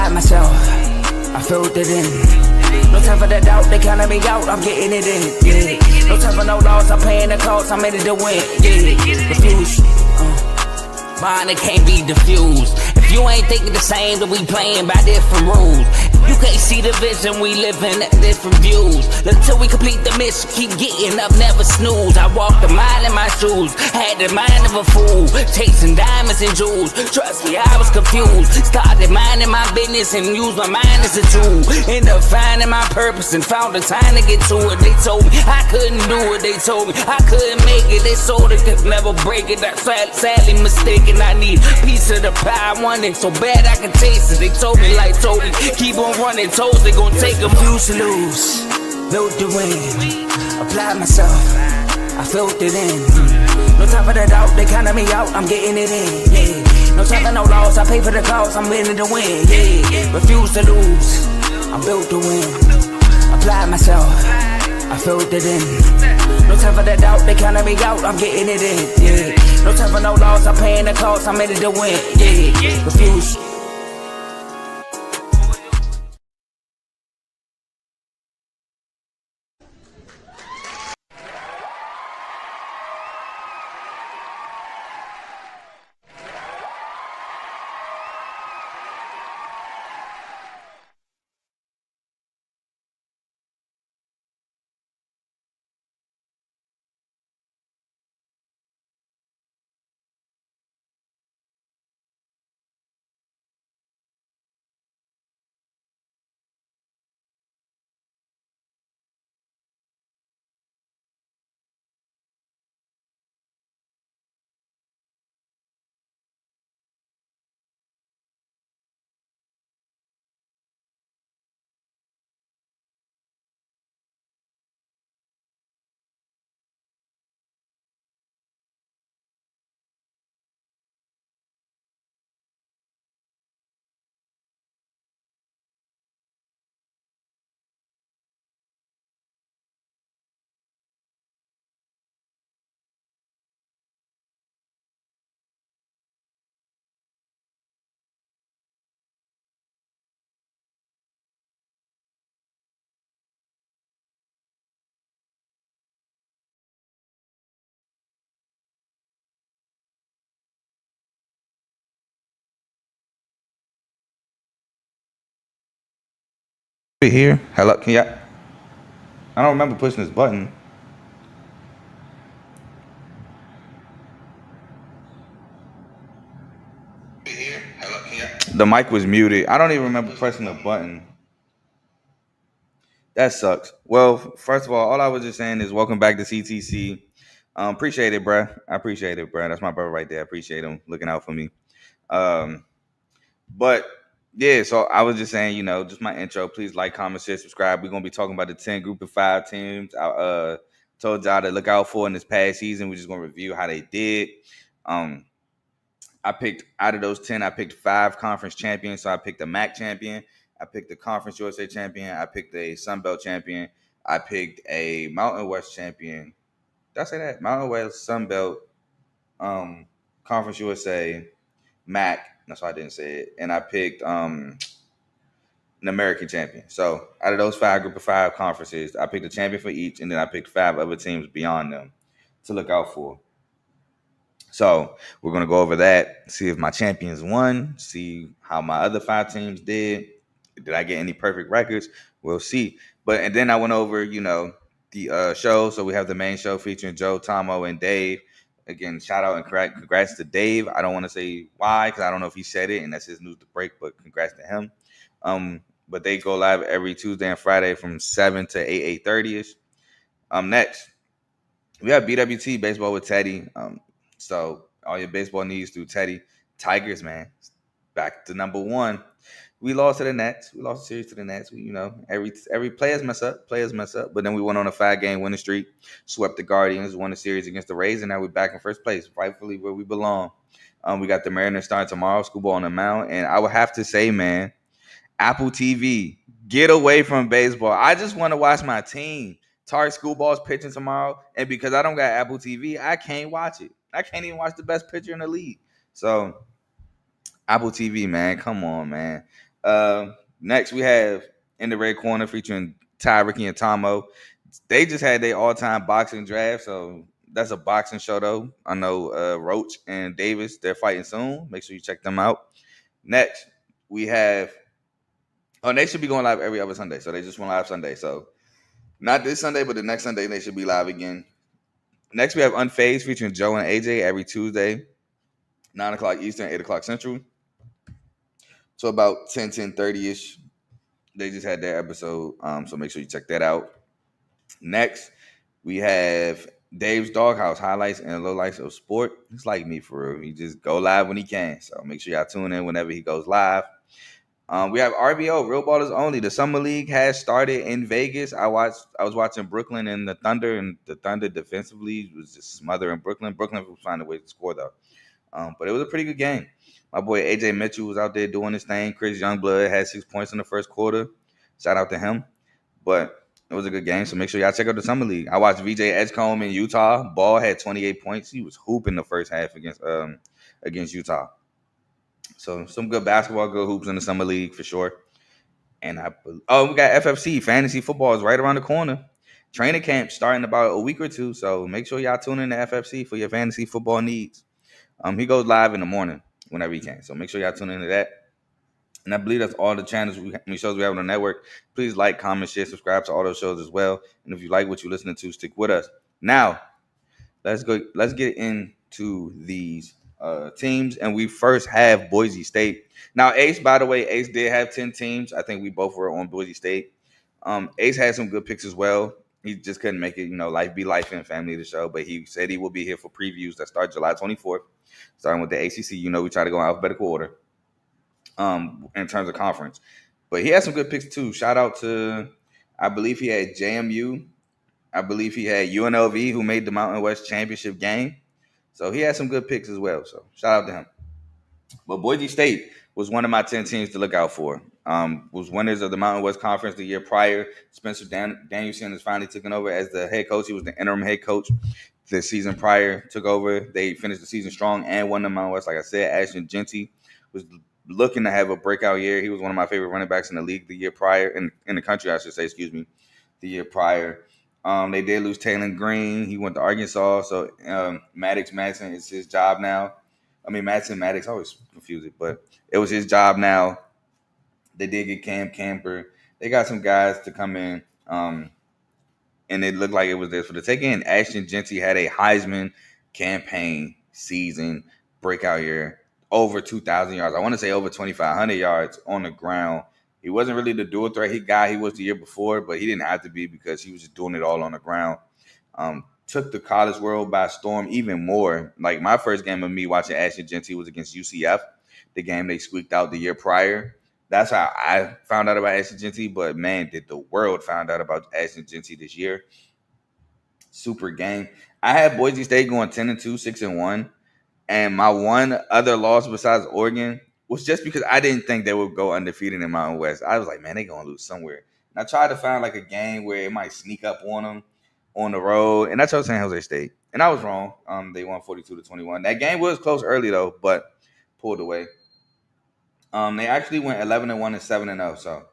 applied myself, I filled it in. No time for the doubt, they counted me out, I'm getting it in, yeah. No time for no loss, I'm paying the cost, I'm in it to win, yeah. Refuse, mine, it can't be diffused. If you ain't thinking the same, then we playing by different rules. You can't see the vision, we living at different views. Until we complete the mission, keep getting up, never snooze. I walked a mile in my shoes, had the mind of a fool, chasing diamonds and jewels. Trust me, I was confused. Started minding my business and used my mind as a tool. Ended up finding my purpose and found the time to get to it. They told me I couldn't do it, they told me I couldn't make it. They sold it, could never break it. That's sadly mistaken. I need a piece of the pie, I want it so bad I can taste it. They told me like Toby, keep on running toes, they gon' take them. Refuse to lose, built to win. Applied myself, I filled it in. No time for the doubt, they counted me out, I'm getting it in, yeah. No time for no loss, I pay for the cost, I'm winning to win, yeah. Refuse to lose, I'm built to win. Applied myself, I filled it in. No time for the doubt, they counted me out, I'm getting it in, yeah. No time for no loss, I'm paying the cost, I'm in it to win, yeah. Refuse. Here, hello, can y'all? I don't remember pushing this button. Here, hello, can y'all? The mic was muted. I don't even remember pressing the button. That sucks. Well, first of all I was just saying is welcome back to CTC. Appreciate it, bruh. I appreciate it, bruh. That's my brother right there. I appreciate him looking out for me. But yeah, so I was just saying, just my intro. Please like, comment, share, subscribe. We're gonna be talking about the 10 group of 5 teams I told y'all to look out for in this past season. We're just gonna review how they did. I picked out of those 10, I picked 5 conference champions. So I picked the MAC champion, I picked the Conference USA champion, I picked a Sun Belt champion, I picked a Mountain West champion. Did I say that? Mountain West, Sun Belt, Conference USA, MAC. That's why I didn't say it. And I picked an American champion. So out of those 5 group of 5 conferences, I picked a champion for each, and then I picked 5 other teams beyond them to look out for. So we're going to go over that, see if my champions won, see how my other 5 teams did. Did I get any perfect records? We'll see. And then I went over, the show. So we have the main show featuring Joe, Tomo, and Dave. Again, shout out and congrats to Dave. I don't want to say why because I don't know if he said it and that's his news to break, but congrats to him. But they go live every Tuesday and Friday from 7 to 8:30ish. Next, we have BWT Baseball with Teddy. So all your baseball needs through Teddy. Tigers, man, back to number 1. We lost to the Nets. We lost the series to the Nets. Every players mess up. But then we went on a 5-game winning streak, swept the Guardians, won the series against the Rays, and now we're back in first place, rightfully where we belong. We got the Mariners starting tomorrow, Schoolball on the mound, and I would have to say, man, Apple TV, get away from baseball. I just want to watch my team. Tari Schoolball's pitching tomorrow, and because I don't got Apple TV, I can't watch it. I can't even watch the best pitcher in the league. So, Apple TV, man, come on, man. Next, we have in the red corner featuring Ty, Ricky, and Tomo. They just had their all-time boxing draft, so that's a boxing show though. I know Roach and Davis, they're fighting soon. Make sure you check them out. Next, we have they should be going live every other Sunday. So they just went live Sunday. So not this Sunday, but the next Sunday they should be live again. Next, we have Unfazed featuring Joe and AJ every Tuesday, 9 o'clock Eastern, 8 o'clock Central. So about 10:30-ish. They just had their episode. So make sure you check that out. Next, we have Dave's Doghouse, highlights and lowlights of sport. It's like me for real. He just go live when he can. So make sure y'all tune in whenever he goes live. We have RBO, Real Ballers Only. The Summer League has started in Vegas. I was watching Brooklyn and the Thunder defensively was just smothering Brooklyn. Brooklyn was finding a way to score though. But it was a pretty good game. My boy AJ Mitchell was out there doing his thing. Chris Youngblood had 6 points in the first quarter. Shout out to him. But it was a good game, so make sure y'all check out the Summer League. I watched VJ Edgecombe in Utah. Ball had 28 points. He was hooping the first half against Utah. So some good basketball, good hoops in the Summer League for sure. And we got FFC, fantasy football is right around the corner. Training camp starting about a week or two, so make sure y'all tune in to FFC for your fantasy football needs. He goes live in the morning whenever he can, so make sure y'all tune into that. And I believe that's all the shows we have on the network. Please like, comment, share, subscribe to all those shows as well. And if you like what you're listening to, stick with us. Now, let's get into these teams. And we first have Boise State. Now, Ace, by the way, Ace did have 10 teams. I think we both were on Boise State. Ace had some good picks as well. He just couldn't make it, life be life and family the show. But he said he will be here for previews that start July 24th, starting with the ACC. We try to go in alphabetical order. In terms of conference, but he had some good picks too. Shout out to, I believe he had JMU, I believe he had UNLV, who made the Mountain West Championship game. So he had some good picks as well. So shout out to him. But Boise State was one of my 10 teams to look out for. Was winners of the Mountain West Conference the year prior. Spencer Danielson has finally taken over as the head coach. He was the interim head coach the season prior. Took over. They finished the season strong and won the Mountain West. Like I said, Ashton Genty was looking to have a breakout year. He was one of my favorite running backs in the league the year prior, in the country, I should say, the year prior. They did lose Taylor Green. He went to Arkansas, so Maddox Madsen is his job now. I mean, Maddox, I always confuse it, but it was his job now. They did get Cam Camper. They got some guys to come in, and it looked like it was theirs for the taking. Ashton Genty had a Heisman campaign season breakout year. Over 2,000 yards. I want to say over 2,500 yards on the ground. He wasn't really the dual threat he was the year before, but he didn't have to be because he was just doing it all on the ground. Took the college world by storm even more. Like my first game of me watching Ashton Genty was against UCF, the game they squeaked out the year prior. That's how I found out about Ashton Genty, but man, did the world find out about Ashton Genty this year. Super game. I had Boise State going 10-2, 6-1. And my one other loss besides Oregon was just because I didn't think they would go undefeated in Mountain West. I was like, man, they're going to lose somewhere. And I tried to find like a game where it might sneak up on them on the road. And I chose San Jose State. And I was wrong. They won 42-21. That game was close early, though, but pulled away. They actually went 11-1 and 7-0. So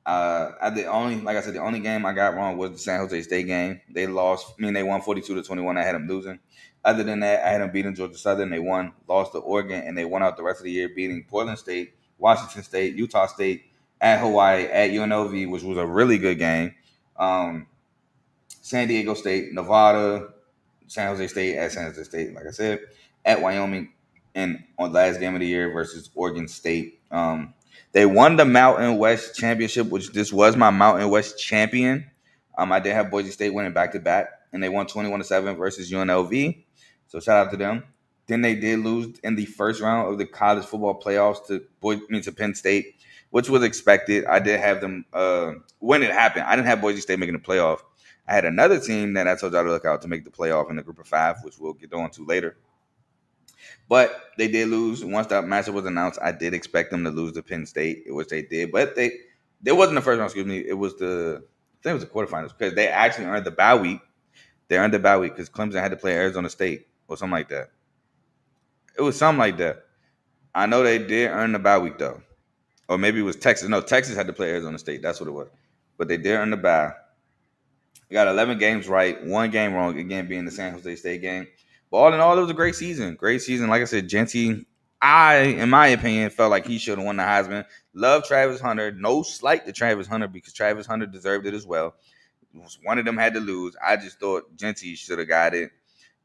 the only game I got wrong was the San Jose State game. They lost. They won 42-21. I had them losing. Other than that, I had them beating Georgia Southern. They won, lost to Oregon, and they won out the rest of the year, beating Portland State, Washington State, Utah State, at Hawaii, at UNLV, which was a really good game. San Diego State, Nevada, San Jose State, at San Jose State, like I said, at Wyoming, and on last game of the year versus Oregon State. They won the Mountain West Championship, which this was my Mountain West champion. I did have Boise State winning back-to-back, and they won 21-7 versus UNLV. So shout out to them. Then they did lose in the first round of the college football playoffs to Penn State, which was expected. I did have them when it happened. I didn't have Boise State making the playoff. I had another team that I told y'all to look out to make the playoff in the group of 5, which we'll get on to later. But they did lose. Once that matchup was announced, I did expect them to lose to Penn State, which they did. But they wasn't the first round, it was I think it was the quarterfinals because they actually earned the bye week. They earned the bye week because Clemson had to play Arizona State or something like that. It was something like that. I know they did earn the bye week, though. or maybe it was Texas. No, Texas had to play Arizona State. That's what it was. But they did earn the bye. Got 11 games right, one game wrong, again being the San Jose State game. But all in all, it was a great season. Great season. Like I said, Genty, in my opinion, felt like he should have won the Heisman. Love Travis Hunter. No slight to Travis Hunter because Travis Hunter deserved it as well. One of them had to lose. I just thought Genty should have got it.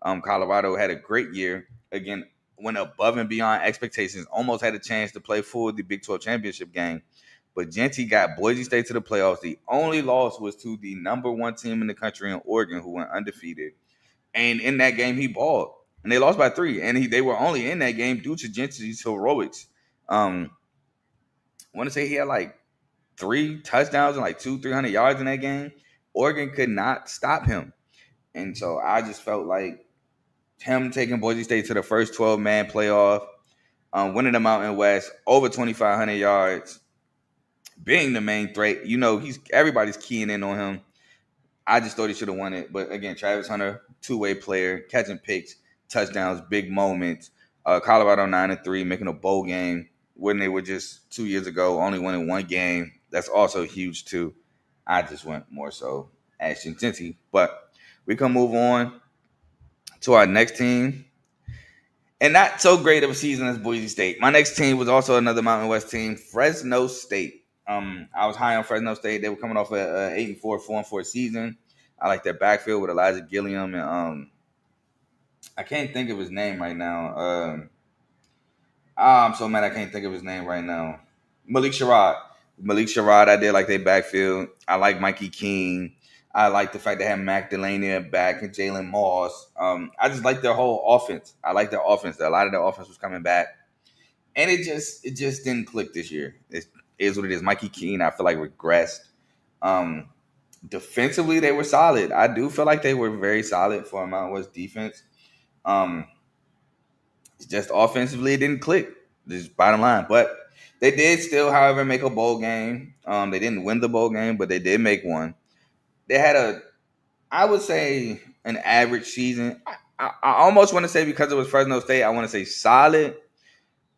Colorado had a great year. Again, went above and beyond expectations. Almost had a chance to play for the Big 12 championship game. But Genty got Boise State to the playoffs. The only loss was to the number one team in the country in Oregon, who went undefeated. And in that game, he balled. And they lost by 3. And they were only in that game due to Genty's heroics. I want to say he had like 3 touchdowns and like 200-300 yards in that game. Oregon could not stop him. And so I just felt like him taking Boise State to the first 12-man playoff, winning the Mountain West, over 2,500 yards, being the main threat. Everybody's keying in on him. I just thought he should have won it. But again, Travis Hunter, two-way player, catching picks, touchdowns, big moments. Colorado 9-3, making a bowl game when they were just 2 years ago, only winning one game. That's also huge too. I just went more so Ashton Genty. But we can move on to our next team. And not so great of a season as Boise State. My next team was also another Mountain West team, Fresno State. I was high on Fresno State. They were coming off a 8-4, 4-4 season. I like their backfield with Elijah Gilliam and I can't think of his name right now. I'm so mad I can't think of his name right now. Malik Sherrod, I did like their backfield. I like Mikey King. I like the fact they had Mac Delaney back and Jalen Moss. I just like their whole offense. I like their offense. A lot of their offense was coming back. And it just didn't click this year. It is what it is. Mikey King, I feel like, regressed. Defensively, they were solid. I do feel like they were very solid for a Mountain West defense. Just offensively, it didn't click. Just bottom line. But they did still, however, make a bowl game. They didn't win the bowl game, but they did make one. They had I would say, an average season. I almost want to say, because it was Fresno State, I want to say solid.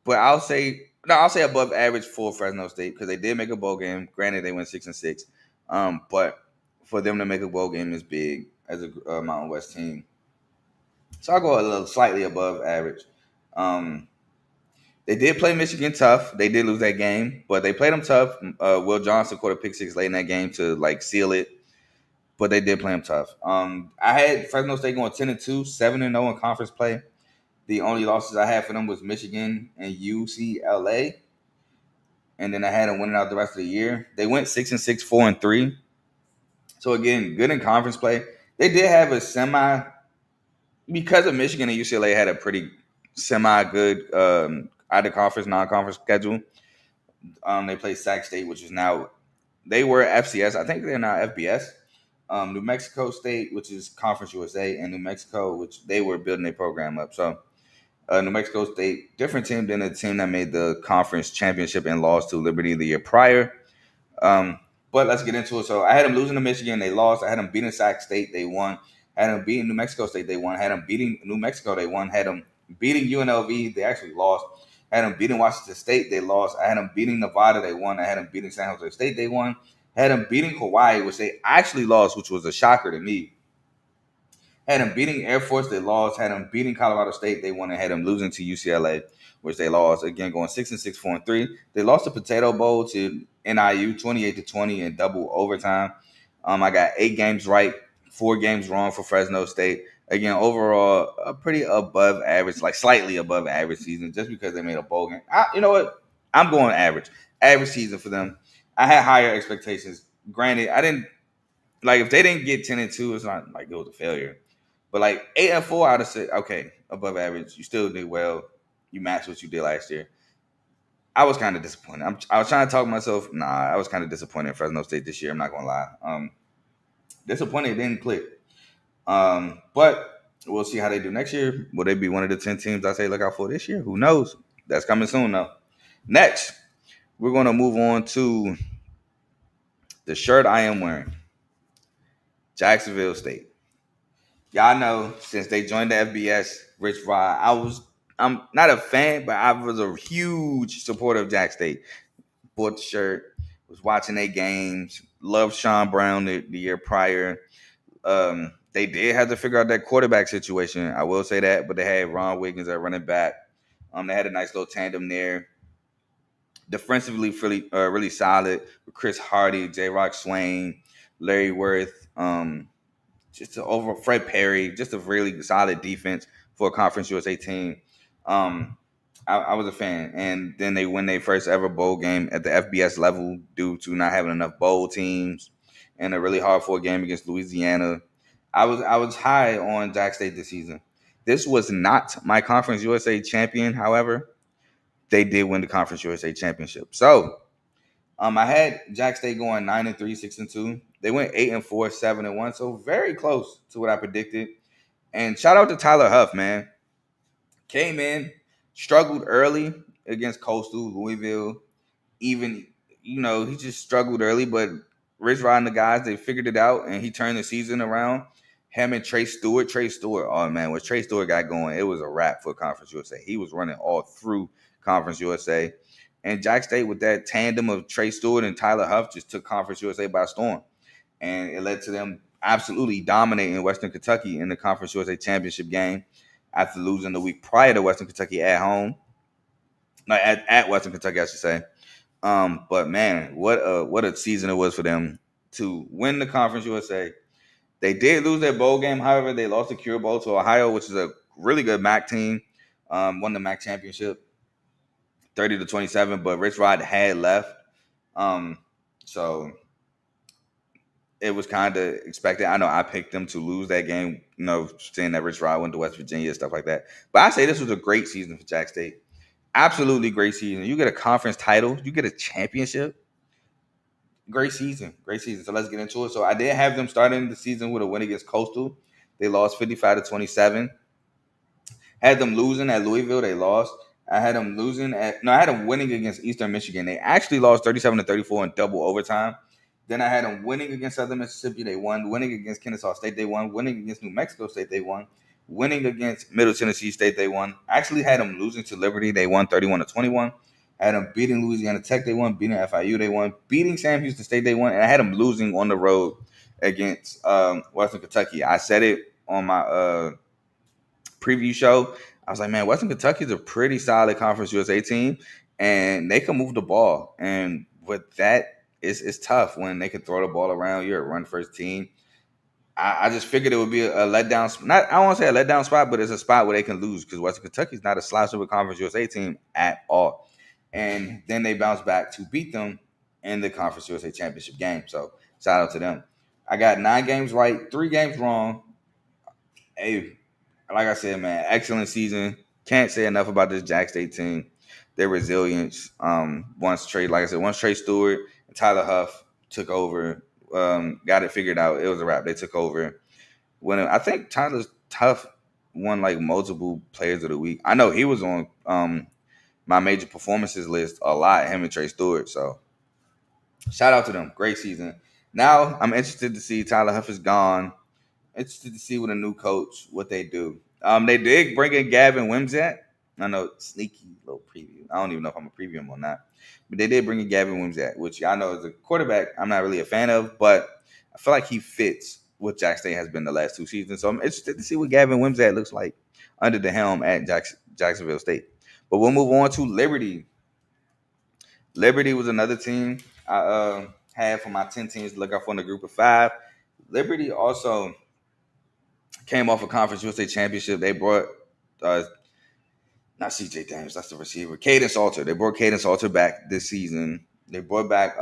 But I'll say above average for Fresno State because they did make a bowl game. Granted, they went 6-6. But for them to make a bowl game is big as a Mountain West team. So I'll go a little slightly above average. They did play Michigan tough. They did lose that game, but they played them tough. Will Johnson caught a pick 6 late in that game to seal it, but they did play them tough. I had Fresno State going 10-2, 7-0 in conference play. The only losses I had for them was Michigan and UCLA, and then I had them winning out the rest of the year. They went 6-6, 4-3. So again, good in conference play. They did have a semi, because of Michigan and UCLA had a pretty semi-good either conference, non-conference schedule. They played Sac State, which is now, they were FCS. I think they're now FBS. New Mexico State, which is Conference USA, and New Mexico, which they were building their program up. So New Mexico State, different team than the team that made the conference championship and lost to Liberty the year prior. But let's get into it. So I had them losing to Michigan. They lost. I had them beating Sac State. They won. Had them beating New Mexico State. They won. Had them beating New Mexico. They won. Had them beating UNLV. They actually lost. Had them beating Washington State. They lost. I had them beating Nevada. They won. I had them beating San Jose State. They won. Had them beating Hawaii, which they actually lost, which was a shocker to me. Had them beating Air Force. They lost. Had them beating Colorado State. They won. And had them losing to UCLA, which they lost. Again, going 6-6, 4-3. They lost the Potato Bowl to NIU 28-20 in double overtime. I got 8 games right, 4 games wrong for Fresno State. Again, overall, a pretty above average, like slightly above average season, just because they made a bowl game. You know what? I'm going average. Average season for them. I had higher expectations. Granted, I didn't, if they didn't get 10-2, it's not like it was a failure. But 8-4, I'd have said, okay, above average. You still did well. You matched what you did last year. I was kind of disappointed. I was trying to talk myself. I was kind of disappointed in Fresno State this year. I'm not going to lie. Disappointed it didn't click. But we'll see how they do next year. Will they be one of the 10 teams I say look out for this year? Who knows? That's coming soon, though. Next, we're going to move on to the shirt I am wearing. Jacksonville State. Y'all know, since they joined the FBS, Rich Rod, I'm not a fan, but I was a huge supporter of Jack State. bought the shirt, was watching their games, loved Sean Brown the year prior. They did have to figure out that quarterback situation. I will say that, but they had Ron Wiggins at running back. They had a nice little tandem there. Defensively, really solid with Chris Hardy, J. Rock Swain, Larry Worth, just over Fred Perry, just a really solid defense for a Conference USA team. I was a fan, and then they win their first ever bowl game at the FBS level due to not having enough bowl teams and a really hard fought game against Louisiana. I was high on Jack State this season. This was not my Conference USA champion, however. They did win the Conference USA championship. So I had Jack State going 9-3, 6-2. They went 8-4, 7-1. So very close to what I predicted. And shout out to Tyler Huff, man. Came in, struggled early against Coastal, Louisville. Even, he just struggled early, but Rich Rod and the guys, they figured it out, and he turned the season around. Him and Trey Stewart, oh man, when Trey Stewart got going, it was a wrap for Conference USA. He was running all through Conference USA. And Jack State, with that tandem of Trey Stewart and Tyler Huff, just took Conference USA by storm. And it led to them absolutely dominating Western Kentucky in the Conference USA championship game after losing the week prior to Western Kentucky at home. No, at Western Kentucky, I should say. But man, what a season it was for them to win the Conference USA. They did lose their bowl game. However, they lost the Cure Bowl to Ohio, which is a really good MAC team. Won the MAC championship 30-27, but Rich Rod had left. So it was kind of expected. I know I picked them to lose that game, saying that Rich Rod went to West Virginia, stuff like that. But I say this was a great season for Jack State. Absolutely great season. You get a conference title. You get a championship. Great season. So let's get into it. So I did have them starting the season with a win against Coastal. They lost 55-27. Had them losing at Louisville. They lost. I had them winning against Eastern Michigan. They actually lost 37-34 in double overtime. Then I had them winning against Southern Mississippi. They won. Winning against Kennesaw State. They won. Winning against New Mexico State. They won. Winning against Middle Tennessee State. They won. Actually had them losing to Liberty. They won 31-21. Had them beating Louisiana Tech. They won. Beating FIU. They won. Beating Sam Houston State. They won. And I had them losing on the road against Western Kentucky. I said it on my preview show. I was like, man, Western Kentucky is a pretty solid Conference USA team, and they can move the ball. And with that, it's tough when they can throw the ball around. You're a run-first team. I just figured it would be a letdown. I don't want to say a letdown spot, but it's a spot where they can lose because Western Kentucky is not a slouch of a Conference USA team at all. And then they bounce back to beat them in the Conference USA championship game. So shout out to them. I got 9 games right, 3 games wrong. Hey, like I said, man, excellent season. Can't say enough about this Jack State team. Their resilience. Once Trey Stewart and Tyler Huff took over, got it figured out, it was a wrap. They took over. I think Tyler Huff won like multiple players of the week. I know he was on my major performances list a lot, him and Trey Stewart. So shout out to them. Great season. Now I'm interested to see Tyler Huff is gone. Interested to see with a new coach what they do. They did bring in Gavin Wimsatt. I know, sneaky little preview. I don't even know if I'm gonna preview him or not. But they did bring in Gavin Wimsatt, which I know is a quarterback I'm not really a fan of, but I feel like he fits what Jack State has been the last 2 seasons. So I'm interested to see what Gavin Wimsatt looks like under the helm at Jacksonville State. But we'll move on to Liberty. Liberty was another team I had for my 10 teams to look out for in the group of 5. Liberty also came off a Conference USA championship. They brought not CJ Daniels, that's the receiver. Caden Salter. They brought Caden Salter back this season. They brought back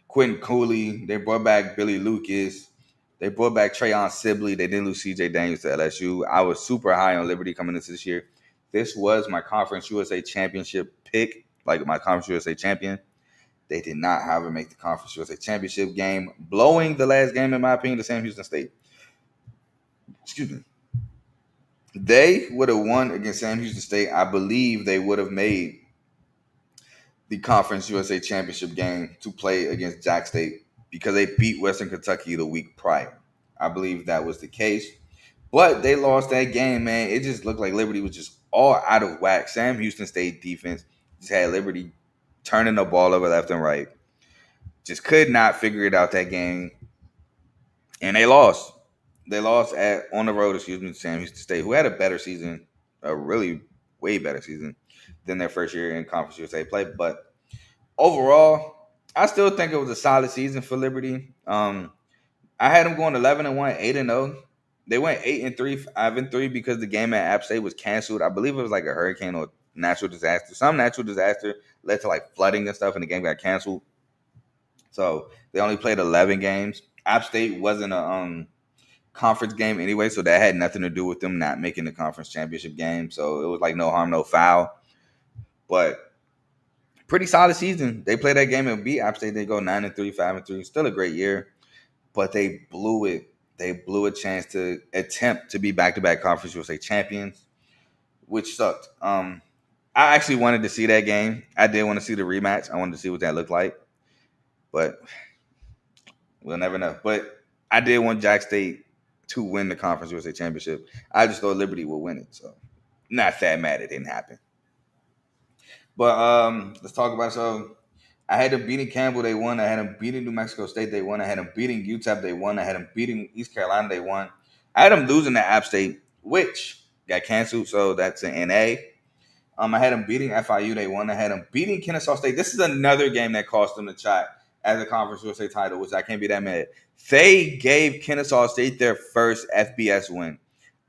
Quentin Cooley. They brought back Billy Lucas. They brought back Trayon Sibley. They didn't lose CJ Daniels to LSU. I was super high on Liberty coming into this year. This was my Conference USA championship pick, like my Conference USA champion. They did not, however, make the Conference USA championship game, blowing the last game, in my opinion, to Sam Houston State. Excuse me. They would have won against Sam Houston State. I believe they would have made the Conference USA championship game to play against Jack State because they beat Western Kentucky the week prior. I believe that was the case. But they lost that game, man. It just looked like Liberty was just all out of whack. Sam Houston State defense just had Liberty turning the ball over left and right. Just could not figure it out that game. And they lost. They lost on the road, to Sam Houston State, who had a better season, a really way better season than their first year in Conference USA play. But overall, I still think it was a solid season for Liberty. I had them going 11-1, 8-0. They went 8-3, 5-3 because the game at App State was canceled. I believe it was like a hurricane or natural disaster. Some natural disaster led to like flooding and stuff, and the game got canceled. So they only played 11 games. App State wasn't a conference game anyway, so that had nothing to do with them not making the conference championship game. So it was like no harm, no foul. But pretty solid season. They played that game and beat App State. They go 9-3, 5-3. Still a great year. But they blew it. They blew a chance to attempt to be back-to-back Conference USA champions, which sucked. I actually wanted to see that game. I did want to see the rematch. I wanted to see what that looked like. But we'll never know. But I did want Jack State to win the Conference USA championship. I just thought Liberty would win it. So not that mad it didn't happen. But let's talk about it. So I had them beating Campbell, they won. I had them beating New Mexico State, they won. I had them beating UTEP, they won. I had them beating East Carolina, they won. I had them losing to App State, which got canceled, so that's an NA. I had them beating FIU, they won. I had them beating Kennesaw State. This is another game that cost them the shot as a Conference USA title, which I can't be that mad. They gave Kennesaw State their first FBS win.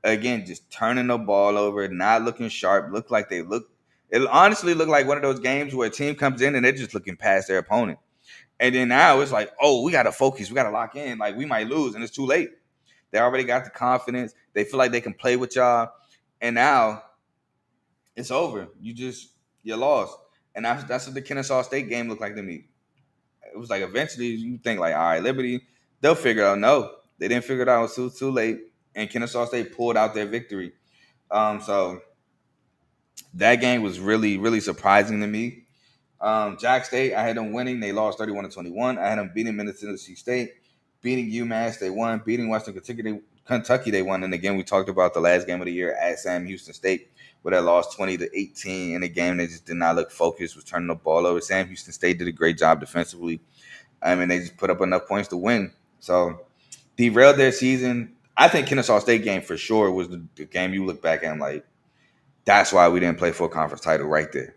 Again, just turning the ball over, not looking sharp, looked like they looked. It honestly looked like one of those games where a team comes in and they're just looking past their opponent. And then now it's like, oh, we got to focus. We got to lock in. Like, we might lose, and it's too late. They already got the confidence. They feel like they can play with y'all. And now it's over. You lost. And that's what the Kennesaw State game looked like to me. It was like eventually you think like, all right, Liberty, they'll figure it out. No, they didn't figure it out. It was too late. And Kennesaw State pulled out their victory. So that game was really, really surprising to me. Jack State, I had them winning. They lost 31-21. I had them beating Tennessee State, beating UMass. They won. Beating Western Kentucky, they won. And again, we talked about the last game of the year at Sam Houston State, where they lost 20-18 in a game they just did not look focused, was turning the ball over. Sam Houston State did a great job defensively. I mean, they just put up enough points to win. So derailed their season. I think Kennesaw State game for sure was the game you look back at and like, that's why we didn't play for a conference title right there.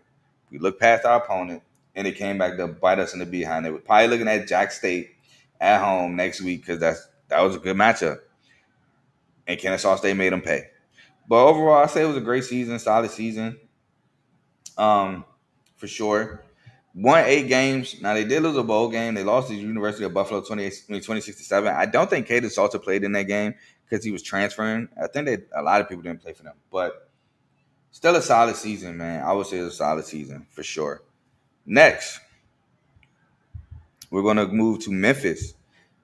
We looked past our opponent, and it came back to bite us in the behind. They were probably looking at Jack State at home next week because that was a good matchup. And Kennesaw State made them pay. But overall, I say it was a great season, solid season, for sure. Won 8 games. Now, they did lose a bowl game. They lost to the University of Buffalo 26-7. I don't think Caden Salter played in that game because he was transferring. I think a lot of people didn't play for them. But still a solid season, man. I would say it's a solid season for sure. Next, we're going to move to Memphis.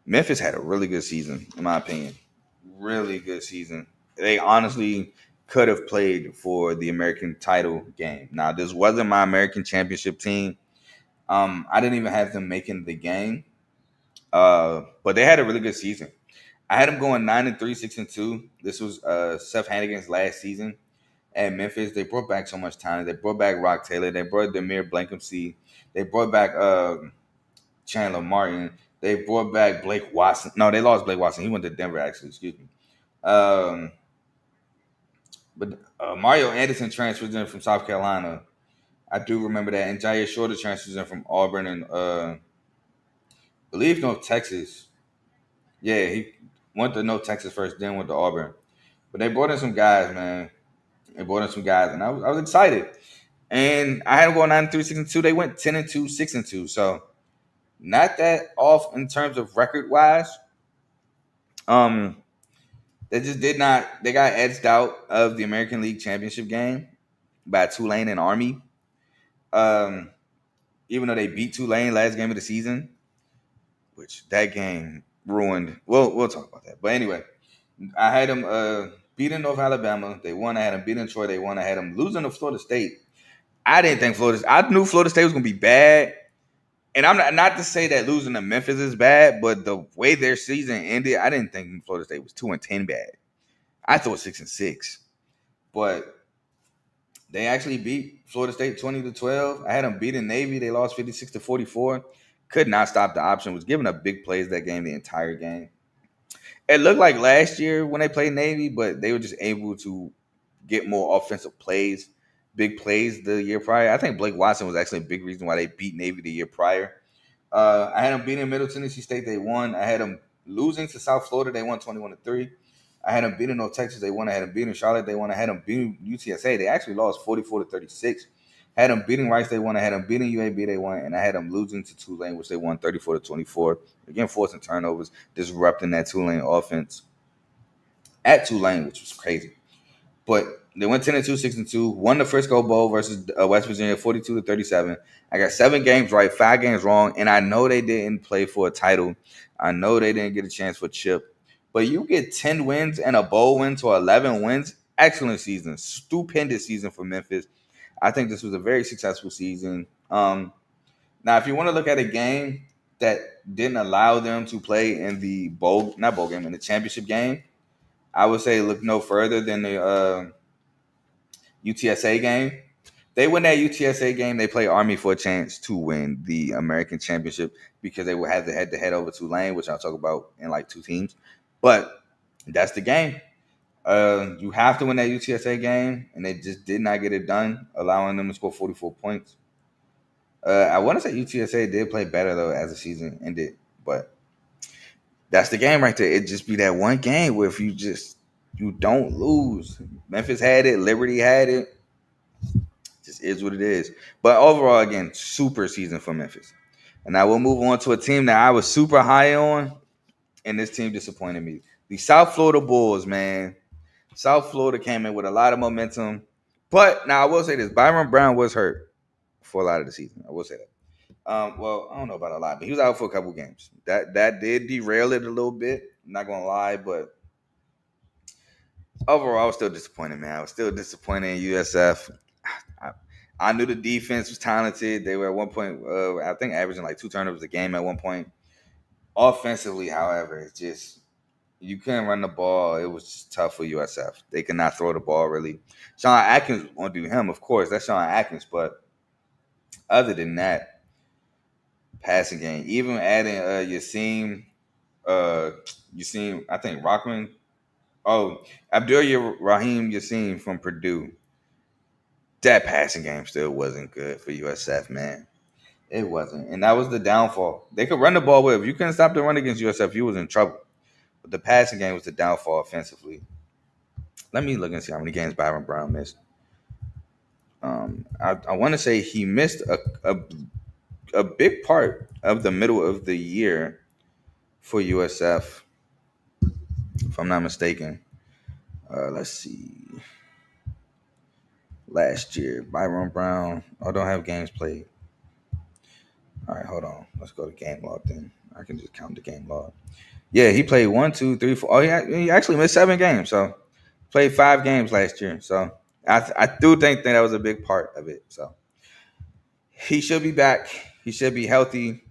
Memphis had a really good season, in my opinion. Really good season. They honestly could have played for the American title game. Now, this wasn't my American championship team. I didn't even have them making the game. But they had a really good season. I had them going 9-3, 6-2. This was Seth Hannigan's last season at Memphis. They brought back so much talent. They brought back Rock Taylor. They brought Demir Blankenship. They brought back Chandler Martin. They brought back Blake Watson. No, they lost Blake Watson. He went to Denver, actually. Excuse me. But Mario Anderson transfers in from South Carolina. I do remember that. And Jair Shorter transfers in from Auburn and I believe North Texas. Yeah, he went to North Texas first, then went to Auburn. But they brought in some guys, man. They brought in some guys, and I was excited. And I had them going 9-3, 6-2. They went 10-2, 6-2. So not that off in terms of record-wise. They just did not. They got edged out of the American League Championship game by Tulane and Army. Even though they beat Tulane last game of the season, which that game ruined. We'll talk about that. But anyway, I had them beating North Alabama. They won. I had them beating Troy. They won. I had them losing to Florida State. I didn't think I knew Florida State was going to be bad. And I'm not to say that losing to Memphis is bad, but the way their season ended, I didn't think Florida State was 2-10 bad. I thought 6-6. But They actually beat Florida State 20-12. I had them beating Navy. They lost 56-44. Could not stop the option. Was giving up big plays that game, the entire game. It looked like last year when they played Navy, but they were just able to get more offensive plays, big plays the year prior. I think Blake Watson was actually a big reason why they beat Navy the year prior. I had them beating Middle Tennessee State. They won. I had them losing to South Florida. They won 21-3. I had them beating North Texas. They won. I had them beating Charlotte. They won. I had them beating UTSA. They actually lost 44-36. Had them beating Rice. They won. I had them beating UAB. They won. And I had them losing to Tulane, which they won 34-24. Again, forcing turnovers, disrupting that Tulane offense at Tulane, which was crazy. But they went 10-2, 6-2, won the Frisco Bowl versus West Virginia 42-37. I got 7 games right, 5 games wrong, and I know they didn't play for a title. I know they didn't get a chance for chip. But you get 10 wins and a bowl win to 11 wins. Excellent season. Stupendous season for Memphis. I think this was a very successful season. Now, if you want to look at a game that didn't allow them to play in the in the championship game, I would say look no further than the UTSA game. They win that UTSA game. They play Army for a chance to win the American Championship because they will have to head over Tulane, which I'll talk about in like 2 teams. But that's the game. You have to win that UTSA game, and they just did not get it done, allowing them to score 44 points. I want to say UTSA did play better, though, as the season ended. But that's the game right there. It just be that one game where if you don't lose. Memphis had it. Liberty had it. Just is what it is. But overall, again, super season for Memphis. And now we'll move on to a team that I was super high on, and this team disappointed me. The South Florida Bulls, man. South Florida came in with a lot of momentum. But now I will say this. Byron Brown was hurt for a lot of the season. I will say that. Well, I don't know about a lot, but he was out for a couple games. That did derail it a little bit. I'm not going to lie, but overall, I was still disappointed, man. I was still disappointed in USF. I knew the defense was talented. They were at one point, I think, averaging like 2 turnovers a game at one point. Offensively, however, it's just you couldn't run the ball. It was just tough for USF. They could not throw the ball really. Sean Atkins won't do him, of course. That's Sean Atkins, but other than that, passing game, even adding Yasim, I think Rockman. Oh, Abdul Rahim Yasim from Purdue. That passing game still wasn't good for USF, man. It wasn't. And that was the downfall. They could run the ball well. If you couldn't stop the run against USF, you was in trouble. But the passing game was the downfall offensively. Let me look and see how many games Byron Brown missed. I want to say he missed a big part of the middle of the year for USF, if I'm not mistaken. Let's see. Last year, Byron Brown. I don't have games played. All right, hold on. Let's go to game log then. I can just count the game log. Yeah, he played 1, 2, 3, 4. Oh, he actually missed 7 games. So played 5 games last year. So I do think that was a big part of it. So he should be back. He should be healthy,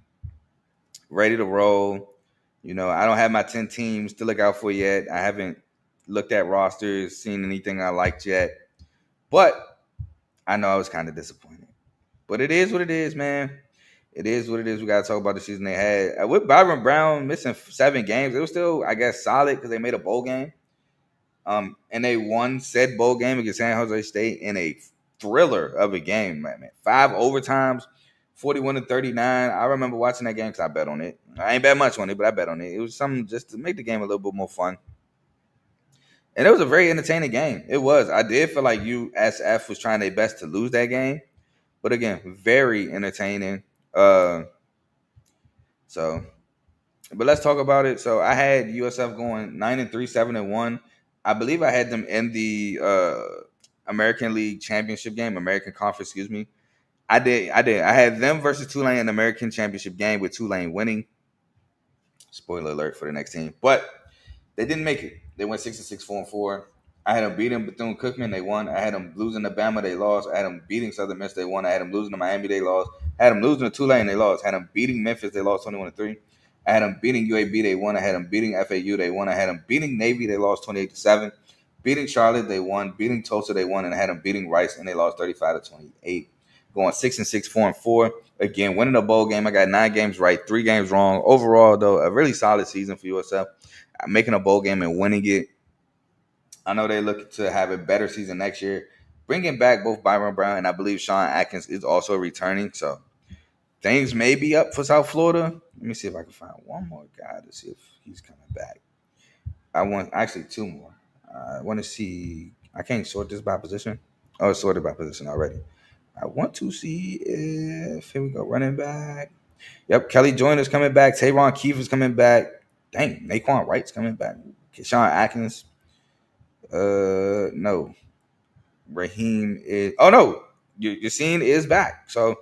ready to roll. You know, I don't have my 10 teams to look out for yet. I haven't looked at rosters, seen anything I liked yet. But I know I was kind of disappointed. But it is what it is, man. It is what it is. We got to talk about the season they had. With Byron Brown missing 7 games, it was still, I guess, solid because they made a bowl game. And they won said bowl game against San Jose State in a thriller of a game, man. 5 overtimes, 41-39. I remember watching that game because I bet on it. I ain't bet much on it, but I bet on it. It was something just to make the game a little bit more fun. And it was a very entertaining game. It was. I did feel like USF was trying their best to lose that game. But again, very entertaining. But let's talk about it. So I had USF going 9-3, 7-1. I believe I had them in the American League Championship game, American Conference, excuse me. I did. I had them versus Tulane in the American Championship game with Tulane winning. Spoiler alert for the next team. But they didn't make it. They went 6-6, 4-4. I had them beating Bethune-Cookman. They won. I had them losing to Bama. They lost. I had them beating Southern Miss. They won. I had them losing to Miami. They lost. I had them losing to Tulane. They lost. I had them beating Memphis. They lost 21-3. I had them beating UAB. They won. I had them beating FAU. They won. I had them beating Navy. They lost 28-7. Beating Charlotte, they won. Beating Tulsa, they won, and I had them beating Rice, and they lost 35-28. Going 6-6, 4-4. Again, winning a bowl game. I got 9 games right, 3 games wrong. Overall, though, a really solid season for USF. Making a bowl game and winning it. I know they look to have a better season next year. Bringing back both Byron Brown and I believe Sean Atkins is also returning. So things may be up for South Florida. Let me see if I can find one more guy to see if he's coming back. I want actually 2 more. I want to see. I can't sort this by position. Oh, it's sorted by position already. I want to see if here we go. Running back. Yep, Kelly Joyner's coming back. Tayron Keefe is coming back. Dang, Naquan Wright's coming back. Sean Atkins. No. Raheem is. Oh no, Yassine is back. So,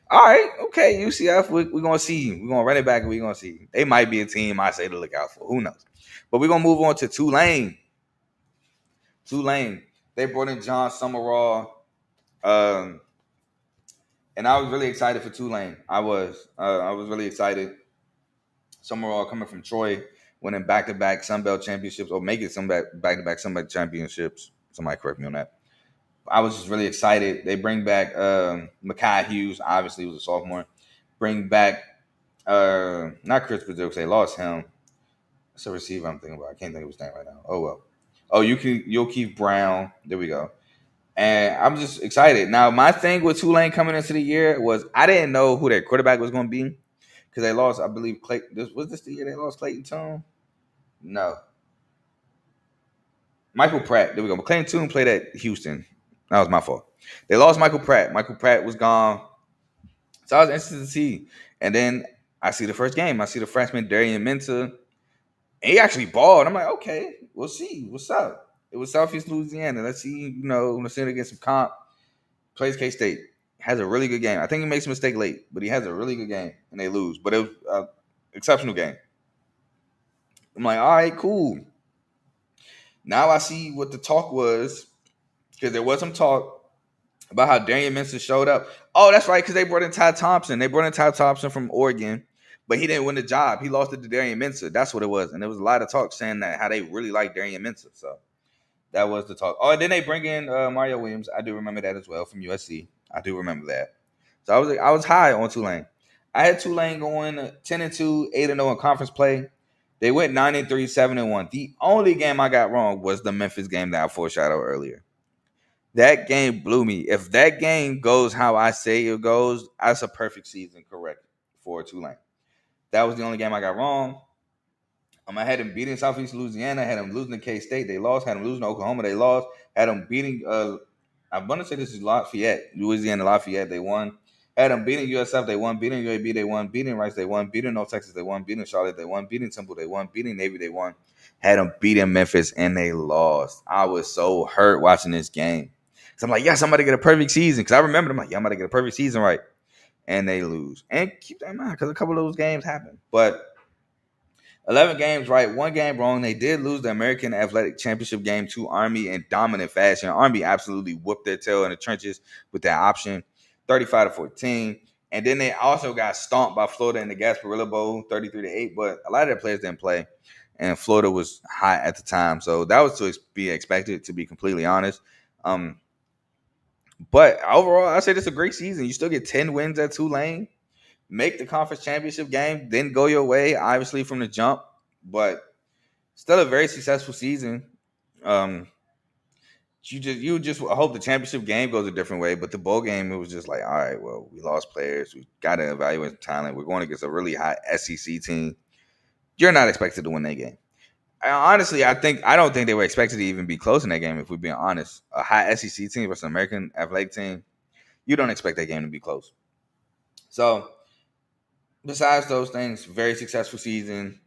all right, okay, UCF, we're gonna see. We're gonna run it back, and we're gonna see. They might be a team I say to look out for. Who knows? But we're gonna move on to Tulane. Tulane. They brought in John Summerall, and I was really excited for Tulane. I was really excited. Summerall coming from Troy, winning back-to-back Sun Belt championships, or making some back-to-back Sun Belt championships. Somebody correct me on that. I was just really excited. They bring back Mekhi Hughes, obviously he was a sophomore. Bring back not Chris Brazil, they lost him. That's a receiver I'm thinking about. I can't think of his name right now. Oh well. Oh, you'll keep Brown. There we go. And I'm just excited. Now, my thing with Tulane coming into the year was I didn't know who their quarterback was going to be because they lost, I believe, Clayton. Was this the year they lost Clayton Tune? No. Michael Pratt. There we go. But Clayton Tune played at Houston. That was my fault. They lost Michael Pratt. Michael Pratt was gone. So I was interested to see. And then I see the first game. I see the freshman Darian Mensah. And he actually balled. I'm like, okay, we'll see. What's up? It was Southeast Louisiana. Let's see, let's see him against some comp. Plays K-State. Has a really good game. I think he makes a mistake late, but he has a really good game. And they lose. But it was an exceptional game. I'm like, all right, cool. Now I see what the talk was. Because there was some talk about how Darian Mensah showed up. Oh, that's right, because they brought in Ty Thompson. They brought in Ty Thompson from Oregon, but he didn't win the job. He lost it to Darian Mensah. That's what it was. And there was a lot of talk saying that how they really like Darian Mensah. So that was the talk. Oh, and then they bring in Mario Williams. I do remember that as well from USC. I do remember that. So I was high on Tulane. I had Tulane going 10-2, 8-0 in conference play. They went 9-3, 7-1. The only game I got wrong was the Memphis game that I foreshadowed earlier. That game blew me. If that game goes how I say it goes, that's a perfect season, correct, for Tulane. That was the only game I got wrong. I had them beating Southeast Louisiana. I had them losing to K-State. They lost. Had them losing to Oklahoma. They lost. Had them beating, I want to say this is Lafayette, Louisiana Lafayette. They won. Had them beating USF. They won. Beating UAB. They won. Beating Rice. They won. Beating North Texas. They won. Beating Charlotte. They won. Beating Temple. They won. Beating Navy. They won. Had them beating Memphis, and they lost. I was so hurt watching this game. So I'm like, yes, I'm about to get a perfect season. Because I remember, I'm like, yeah, I'm about to get a perfect season right. And they lose. And keep that in mind, because a couple of those games happen. But 11 games right, 1 game wrong. They did lose the American Athletic Championship game to Army in dominant fashion. Army absolutely whooped their tail in the trenches with that option, 35-14. And then they also got stomped by Florida in the Gasparilla Bowl, 33-8. But a lot of their players didn't play. And Florida was hot at the time. So that was to be expected, to be completely honest. But overall, I say this is a great season. You still get 10 wins at Tulane, make the conference championship game, then go your way, obviously, from the jump. But still a very successful season. You just hope the championship game goes a different way. But the bowl game, it was just like, all right, well, we lost players. We got to evaluate talent. We're going against a really hot SEC team. You're not expected to win that game. Honestly, I don't think they were expected to even be close in that game, if we're being honest. A high SEC team versus an American Athletic team, you don't expect that game to be close. So, besides those things, very successful season.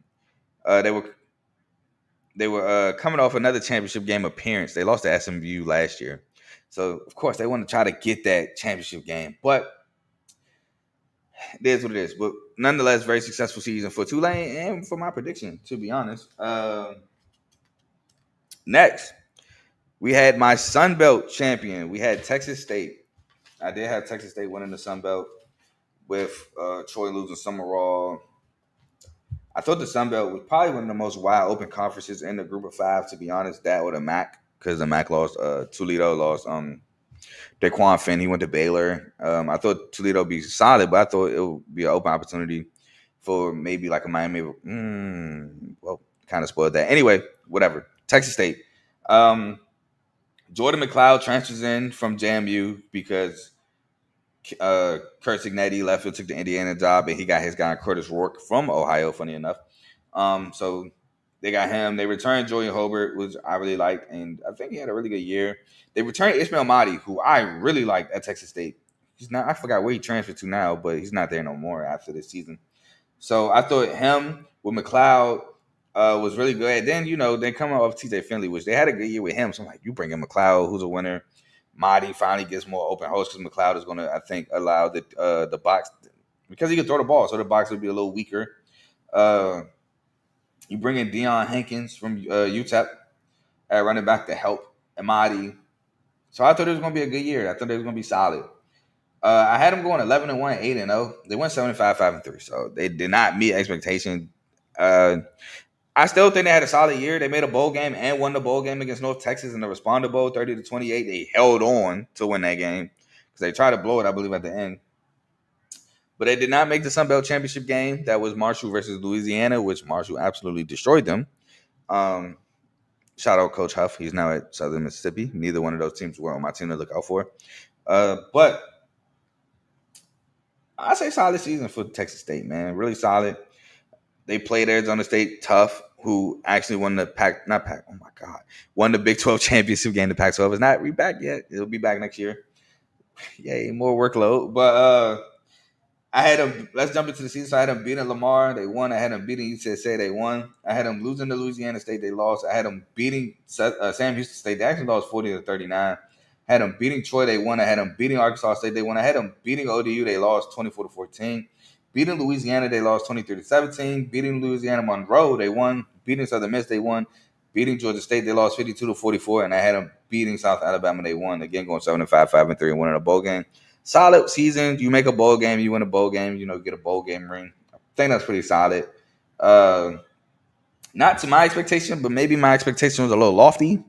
They were coming off another championship game appearance. They lost to SMU last year. So, of course, they want to try to get that championship game. But it is what it is. But nonetheless, very successful season for Tulane and for my prediction, to be honest. Next, we had my Sun Belt champion. We had Texas State. I did have Texas State winning the Sun Belt with Troy losing Summerall. I thought the Sun Belt was probably one of the most wide open conferences in the group of 5, to be honest, that or the MAC. because the MAC lost. Toledo lost. Daquan Finn, he went to Baylor. I thought Toledo would be solid, but I thought it would be an open opportunity for maybe like a Miami. Well, kind of spoiled that. Anyway, whatever. Texas State. Jordan McLeod transfers in from JMU because Kurt Signetti left and took the Indiana job, and he got his guy Curtis Rourke from Ohio, funny enough. So they got him. They returned Julian Hobart, which I really liked, and I think he had a really good year. They returned Ishmael Mahdi, who I really liked at Texas State. He's not. I forgot where he transferred to now, but he's not there no more after this season. So I thought him with McLeod was really good. And then, they come off TJ Finley, which they had a good year with him. So I'm like, you bring in McLeod, who's a winner. Mahdi finally gets more open hosts because McLeod is going to, I think, allow the box, because he can throw the ball, so the box would be a little weaker. You bring in Deion Hankins from UTEP at running back to help Mahdi. So I thought it was going to be a good year. I thought it was going to be solid. I had them going 11-1, 8-0. They went 75-5-3, so they did not meet expectation. I still think they had a solid year. They made a bowl game and won the bowl game against North Texas in the Responder Bowl, 30-28. They held on to win that game because they tried to blow it, I believe, at the end. But they did not make the Sun Belt Championship game. That was Marshall versus Louisiana, which Marshall absolutely destroyed them. Shout out Coach Huff. He's now at Southern Mississippi. Neither one of those teams were on my team to look out for. But I say solid season for Texas State, man. Really solid. They played Arizona State tough, who actually won the won the Big 12 championship game. The Pac-12 is not back yet. It'll be back next year. Yay, more workload. But I had them. Let's jump into the season. So I had them beating Lamar. They won. I had them beating UTSA. They won. I had them losing to Louisiana State. They lost. I had them beating Sam Houston State. They actually lost 40-39. I had them beating Troy. They won. I had them beating Arkansas State. They won. I had them beating ODU. They lost 24-14. Beating Louisiana, they lost 23-17. Beating Louisiana Monroe, they won. Beating Southern Miss, they won. Beating Georgia State, they lost 52-44. And I had them beating South Alabama, they won. Again, going 7-5, 5-3, and winning a bowl game. Solid season. You make a bowl game, you win a bowl game, get a bowl game ring. I think that's pretty solid. Not to my expectation, but maybe my expectation was a little lofty.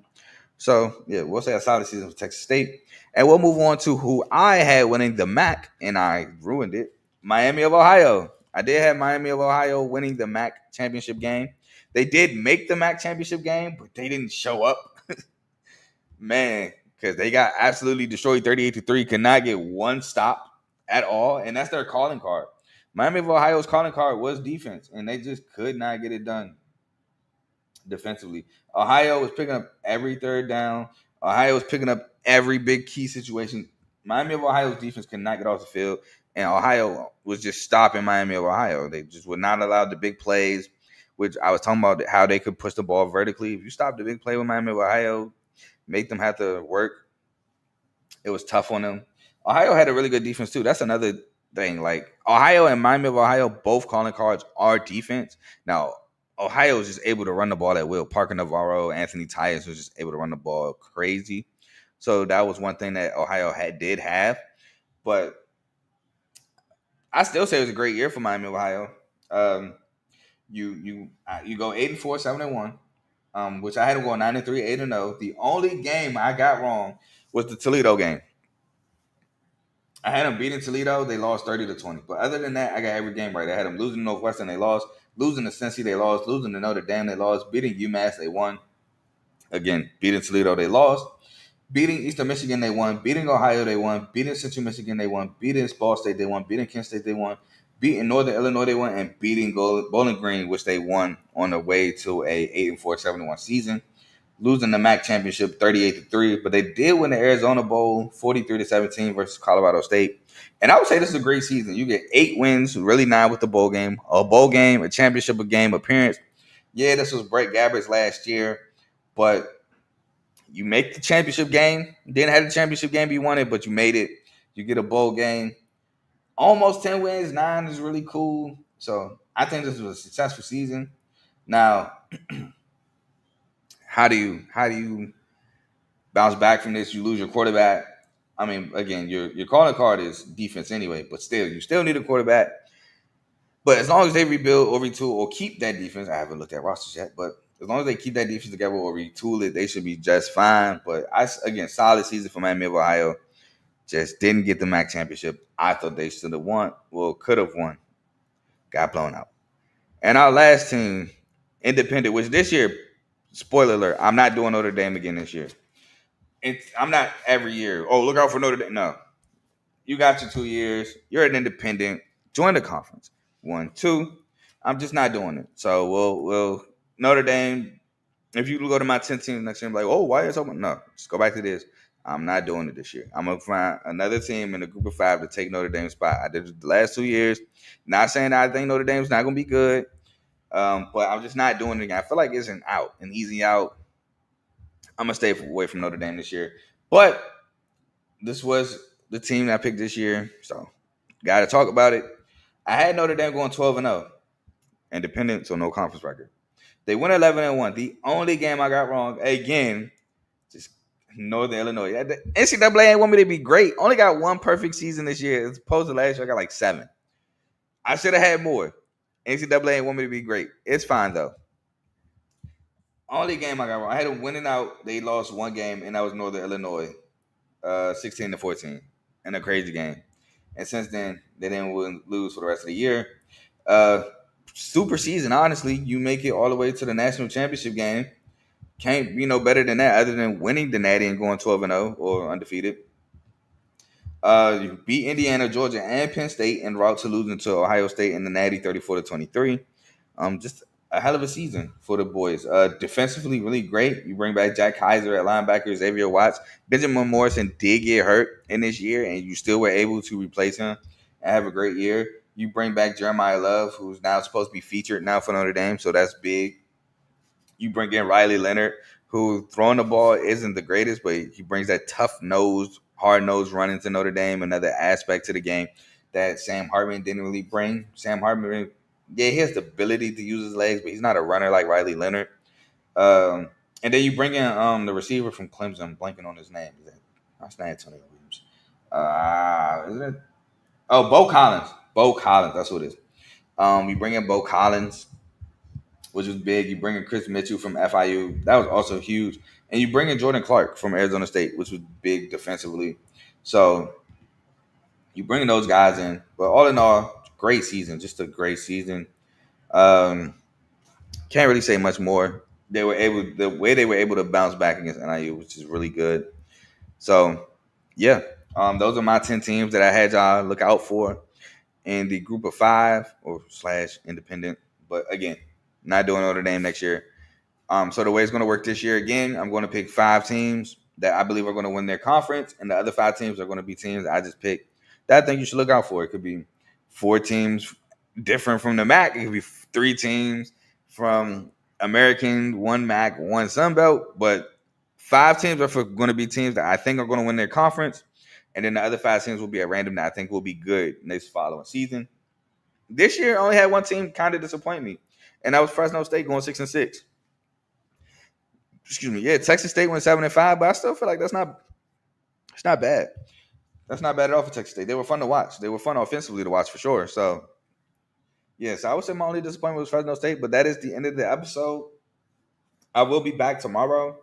So, yeah, we'll say a solid season for Texas State. And we'll move on to who I had winning the MAC, and I ruined it. Miami of Ohio. I did have Miami of Ohio winning the MAC championship game. They did make the MAC championship game, but they didn't show up. Man, because they got absolutely destroyed 38-3, could not get one stop at all, and that's their calling card. Miami of Ohio's calling card was defense, and they just could not get it done defensively. Ohio was picking up every third down. Ohio was picking up every big key situation. Miami of Ohio's defense could not get off the field. And Ohio was just stopping Miami of Ohio. They just were not allowed the big plays, which I was talking about how they could push the ball vertically. If you stop the big play with Miami of Ohio, make them have to work, it was tough on them. Ohio had a really good defense, too. That's another thing. Like, Ohio and Miami of Ohio, both calling cards are defense. Now, Ohio was just able to run the ball at will. Parker Navarro, Anthony Tyus was just able to run the ball crazy. So that was one thing that Ohio did have. But I still say it was a great year for Miami of Ohio. You go 8-4, 7-1, which I had them going 9-3, 8-0. The only game I got wrong was the Toledo game. I had them beating Toledo, they lost 30-20. But other than that, I got every game right. I had them losing to Northwestern, they lost. Losing to Cincy, they lost. Losing to Notre Dame, they lost. Beating UMass, they won. Again, beating Toledo, they lost. Beating Eastern Michigan, they won. Beating Ohio, they won. Beating Central Michigan, they won. Beating Ball State, they won. Beating Kent State, they won. Beating Northern Illinois, they won. And beating Bowling Green, which they won on the way to a 8-4, 7-1 season. Losing the MAC championship 38-3. But they did win the Arizona Bowl 43-17 versus Colorado State. And I would say this is a great season. You get 8 wins, really 9 with the bowl game. A bowl game, a championship game appearance. Yeah, this was Brett Gabbert's last year. But you make the championship game. Didn't have the championship game you wanted, but you made it. You get a bowl game. Almost 10 wins. 9 is really cool. So I think this was a successful season. Now, how do you bounce back from this? You lose your quarterback. I mean, again, your calling card is defense anyway, but still, you still need a quarterback. But as long as they rebuild or retool or keep that defense, I haven't looked at rosters yet, but As long as they keep that defense together or retool it, they should be just fine. But again, solid season for Miami of Ohio. Just didn't get the MAC championship. I thought they should have won. Well, could have won. Got blown out. And our last team, Independent, which this year, spoiler alert, I'm not doing Notre Dame again this year. I'm not every year. Oh, look out for Notre Dame. No. You got your 2 years. You're an independent. Join the conference. 1, 2. I'm just not doing it. So we'll Notre Dame. If you go to my 10 team next year, I'm like, oh, why is someone? No, just go back to this. I'm not doing it this year. I'm gonna find another team in the group of 5 to take Notre Dame's spot. I did it the last 2 years. Not saying that I think Notre Dame's not gonna be good, but I'm just not doing it again. I feel like it's an easy out. I'm gonna stay away from Notre Dame this year. But this was the team that I picked this year, so got to talk about it. I had Notre Dame going 12-0, independent, so no conference record. They went 11-1. The only game I got wrong, again, just Northern Illinois. The NCAA ain't want me to be great. Only got one perfect season this year. As opposed to last year, I got like 7. I should have had more. NCAA ain't want me to be great. It's fine, though. Only game I got wrong. I had them winning out. They lost one game, and that was Northern Illinois, 16-14, in a crazy game. And since then, they didn't lose for the rest of the year. Super season, honestly. You make it all the way to the national championship game. Can't be no better than that other than winning the Natty and going 12-0 or undefeated. You beat Indiana, Georgia, and Penn State en route to losing to Ohio State in the Natty 34-23. Just a hell of a season for the boys. Defensively, really great. You bring back Jack Kaiser at linebacker, Xavier Watts. Benjamin Morrison did get hurt in this year, and you still were able to replace him and have a great year. You bring back Jeremiah Love, who's now supposed to be featured now for Notre Dame, so that's big. You bring in Riley Leonard, who throwing the ball isn't the greatest, but he brings that tough-nosed, hard-nosed run into Notre Dame, another aspect to the game that Sam Hartman didn't really bring. Sam Hartman, yeah, he has the ability to use his legs, but he's not a runner like Riley Leonard. And then you bring in the receiver from Clemson. I'm blanking on his name. That's not Antonio Williams. Isn't it? Oh, Bo Collins. Bo Collins. That's what it is. You bring in Bo Collins, which was big. You bring in Chris Mitchell from FIU. That was also huge. And you bring in Jordan Clark from Arizona State, which was big defensively. So you bring those guys in. But all in all, great season. Just a great season. Can't really say much more. The way they were able to bounce back against NIU, which is really good. So, yeah. Those are my 10 teams that I had y'all look out for in the group of 5 or / independent. But again, not doing Notre Dame next year. So the way it's going to work this year, again, I'm going to pick 5 teams that I believe are going to win their conference, and the other 5 teams are going to be teams I just picked that I think you should look out for. It could be 4 teams different from the MAC. It could be 3 teams from American, 1 MAC, 1 Sun Belt. But 5 teams are going to be teams that I think are going to win their conference, and then the other 5 teams will be at random that I think will be good next following season. This year, I only had one team kind of disappoint me, and that was Fresno State going 6-6. Excuse me. Yeah, Texas State went 7-5, but I still feel like it's not bad. That's not bad at all for Texas State. They were fun to watch. They were fun offensively to watch for sure. So, yes, I would say my only disappointment was Fresno State, but that is the end of the episode. I will be back tomorrow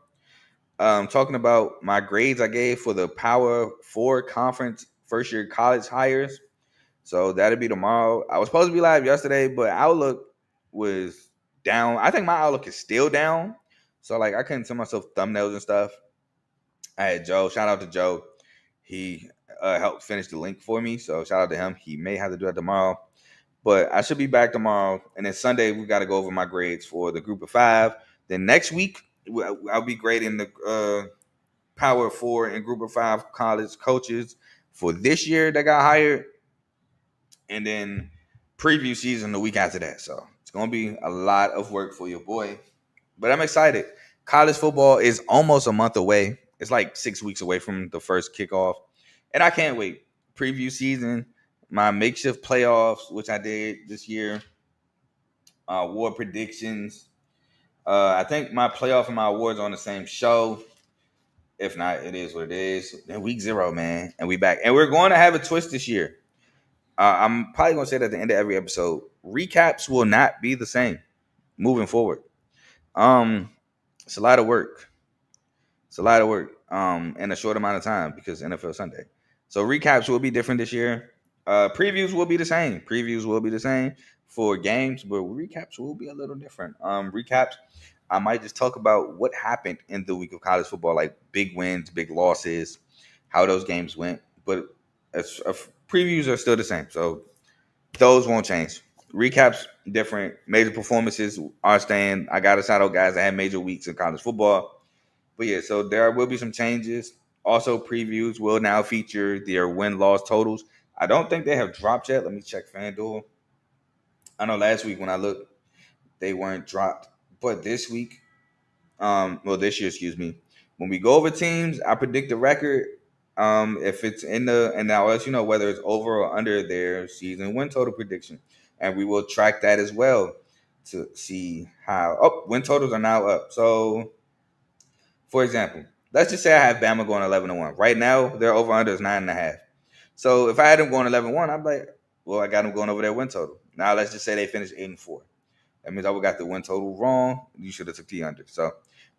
talking about my grades I gave for the Power 4 conference first-year college hires. So that'll be tomorrow. I was supposed to be live yesterday, but Outlook was down. I think my Outlook is still down. So, I couldn't send myself thumbnails and stuff. I had Joe. Shout out to Joe. He helped finish the link for me. So, shout out to him. He may have to do that tomorrow. But I should be back tomorrow. And then Sunday, we got to go over my grades for the group of 5. Then next week, I'll be grading the Power 4 and group of 5 college coaches for this year that got hired. And then preview season the week after that. So, it's going to be a lot of work for your boy. But I'm excited. College football is almost a month away. It's like 6 weeks away from the first kickoff. And I can't wait. Preview season, my makeshift playoffs, which I did this year. Award predictions. I think my playoff and my awards are on the same show. If not, it is what it is. Then week 0, man. And we back. And we're going to have a twist this year. I'm probably going to say that at the end of every episode. Recaps will not be the same moving forward. It's a lot of work. It's a lot of work in a short amount of time because NFL Sunday. So recaps will be different this year. Previews will be the same. Previews will be the same for games, but recaps will be a little different. Recaps, I might just talk about what happened in the week of college football, like big wins, big losses, how those games went. But previews are still the same, so those won't change. Recaps different. Major performances are staying. I got to shout out guys that had major weeks in college football. But yeah, so there will be some changes. Also, previews will now feature their win-loss totals. I don't think they have dropped yet. Let me check FanDuel. I know last week when I looked, they weren't dropped. But this week, this year, excuse me, when we go over teams, I predict the record. If it's and I'll let you know whether it's over or under their season win total prediction. And we will track that as well to see how win totals are now up. So for example, let's just say I have Bama going 11-1. Right now, their over under is 9.5. So if I had them going 11-1, I'm like, well, I got them going over their win total. Now let's just say they finish 8-4. That means I would got the win total wrong. You should have took the under. So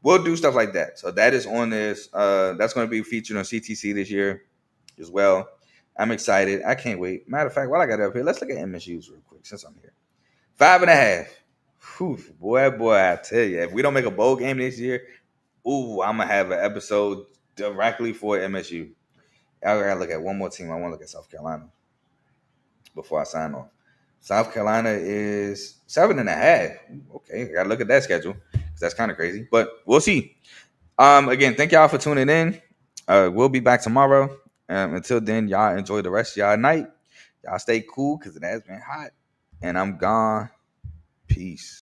we'll do stuff like that. So that is on this. That's going to be featured on CTC this year as well. I'm excited. I can't wait. Matter of fact, while I got it up here, let's look at MSU's real quick since I'm here. 5.5. Whew, boy, I tell you, if we don't make a bowl game this year, I'm going to have an episode directly for MSU. I got to look at one more team. I want to look at South Carolina before I sign off. South Carolina is 7.5. Okay, I got to look at that schedule because that's kind of crazy. But we'll see. Again, thank y'all for tuning in. We'll be back tomorrow. Until then, y'all enjoy the rest of y'all night. Y'all stay cool because it has been hot. And I'm gone. Peace.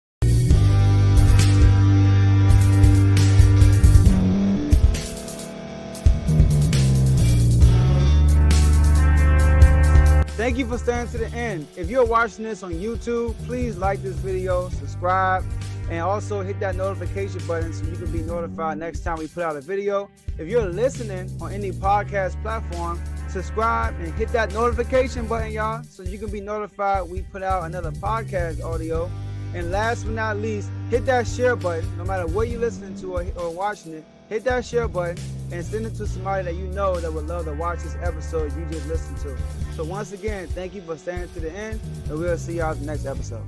Thank you for staying to the end. If you're watching this on YouTube, please like this video, subscribe, and also hit that notification button so you can be notified next time we put out a video. If you're listening on any podcast platform, subscribe and hit that notification button, y'all, so you can be notified we put out another podcast audio. And last but not least, hit that share button. No matter what you're listening to or watching it, hit that share button and send it to somebody that you know that would love to watch this episode you just listened to. So once again, thank you for staying to the end, and we'll see y'all in the next episode.